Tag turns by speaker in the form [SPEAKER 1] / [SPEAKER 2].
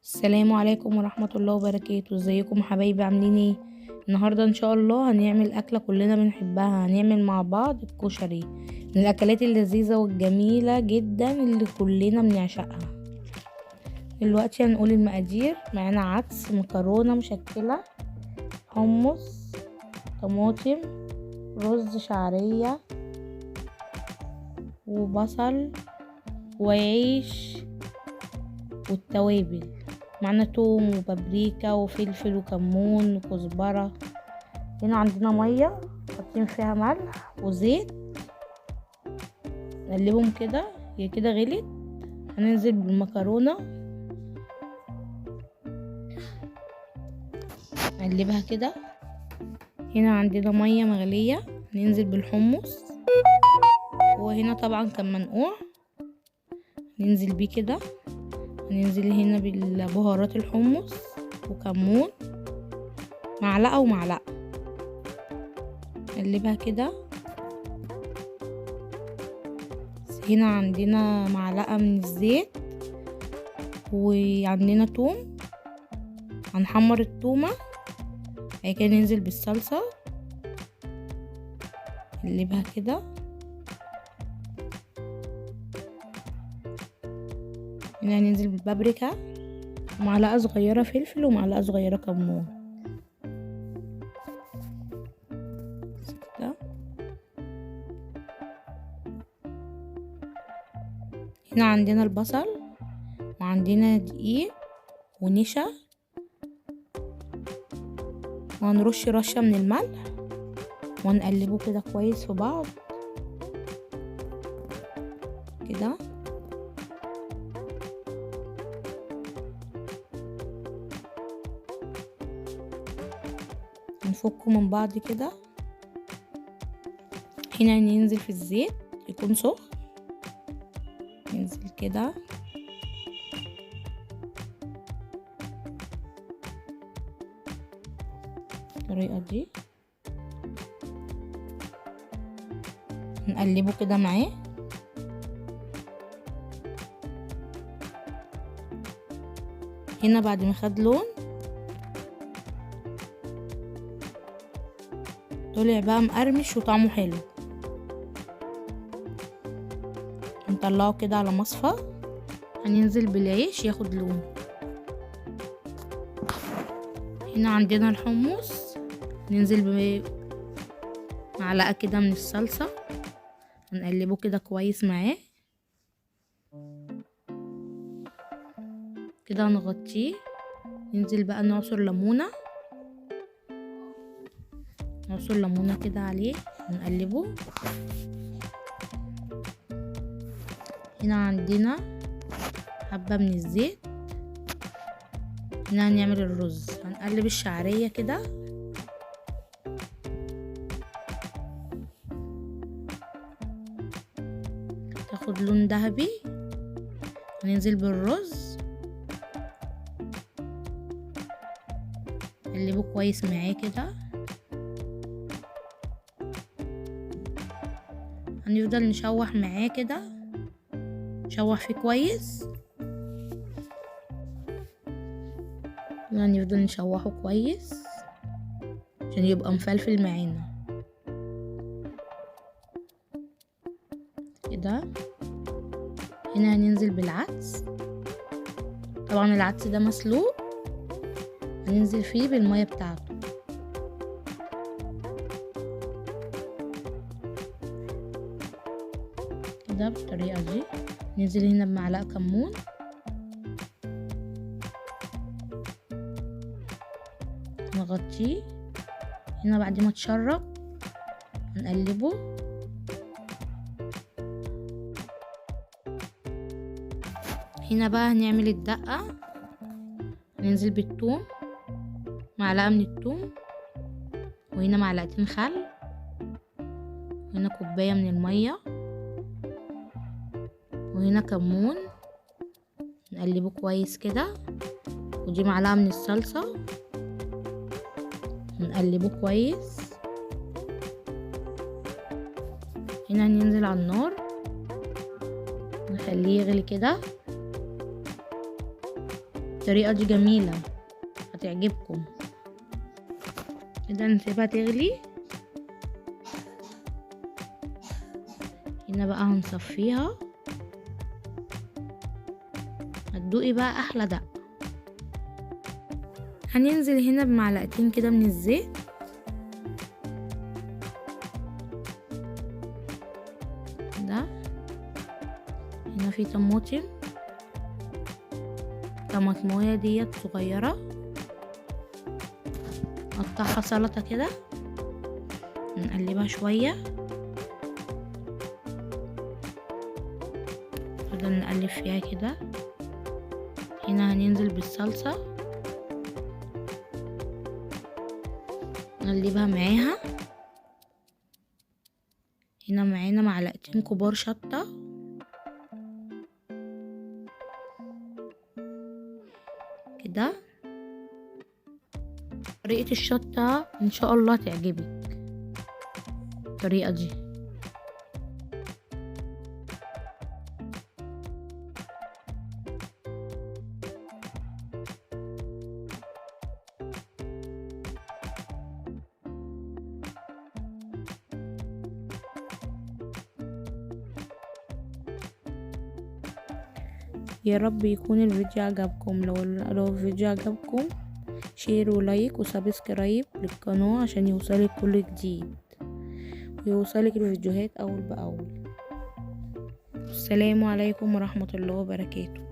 [SPEAKER 1] السلام عليكم ورحمة الله وبركاته. ازيكم حبايبي؟ عاملين ايه؟ النهاردة ان شاء الله هنعمل اكلة كلنا بنحبها. هنعمل مع بعض الكشري، من الاكلات اللذيذة والجميلة جدا اللي كلنا بنعشقها. دلوقتي هنقول المقادير. معانا عدس، مكرونة مشكلة، حمص، طماطم، رز شعرية، وبصل، وعيش، والتوابل. معنا توم وبابريكا وفلفل وكمون وكزبرة. هنا عندنا مية حاطين فيها ملح وزيت، نقلبهم كده. هي كده غلت، هننزل بالمكرونة نقلبها كده. هنا عندنا مية مغلية، ننزل بالحمص، وهنا طبعا كان منقوع ننزل بيه كده. هننزل هنا بالبهارات، الحمص وكمون، معلقة ومعلقة، نقلبها كده. هنا عندنا معلقة من الزيت، وعندنا توم، هنحمر التومة. بعد كده ننزل بالصلصة، نقلبها كده. هنا هننزل بالبابريكا، ومعلقة صغيرة فلفل، ومعلقة صغيرة كمون كده. هنا عندنا البصل، وعندنا دقيق ونشا، وهنرش رشة من الملح، ونقلبه كده كويس في بعض كده. نفكه من بعض كده. هنا ننزل في الزيت يكون سخن، ننزل كده. بالطريقة دي نقلبه كده معاه. هنا بعد ما خد لون طلع بقى مقرمش وطعمه حلو، نطلعه كده على مصفى. هننزل بالعيش ياخد لون. هنا عندنا الحمص، ننزل بمعلقة كده من الصلصة، هنقلبه كده كويس معاه كده. هنغطيه، ننزل بقى نعصر ليمونة، نعصر ليمونة كده عليه، نقلبه. هنا عندنا حبة من الزيت. هنا هنعمل الرز، هنقلب الشعرية كده، تاخد لون ذهبي. هننزل بالرز، نقلبه كويس معاه كده. هنفضل نشوح معاه كده، نشوح فيه كويس. هنفضل نشوحه كويس عشان يبقى مفلفل معانا كده. هنا هننزل بالعدس، طبعا العدس ده مسلوق، هننزل فيه بالمية بتاعته كده بالطريقة دي. ننزل هنا بمعلقة كمون، نغطيه. هنا بعد ما تشرب هنقلبه. هنا بقى هنعمل الدقة، ننزل بالثوم، معلقة من الثوم، وهنا معلقتين خل، وهنا كوباية من المية، وهنا كمون، نقلبه كويس كده. ودي معلقة من الصلصة، نقلبه كويس. هنا هننزل على النار، نخليه يغلي كده. الطريقة دي جميلة هتعجبكم. كده نسيبها تغلي. هنا بقى هنصفيها. هتدوقي بقى احلى دقة. هننزل هنا بمعلقتين كده من الزيت. ده هنا في طماطمايه ديت صغيرة، نقطعها سلطة كده، نقلبها شوية، نفضل نقلب فيها كده. هنا هننزل بالصلصة نقلبها معاها. هنا معانا معلقتين كبار شطة، كده. طريقة الشطة ان شاء الله تعجبك الطريقة دي. يا رب يكون الفيديو عجبكم. لو الفيديو عجبكم شير ولايك وسبسكرايب للقناة عشان يوصلك كل جديد ويوصلك الفيديوهات اول باول. السلام عليكم ورحمة الله وبركاته.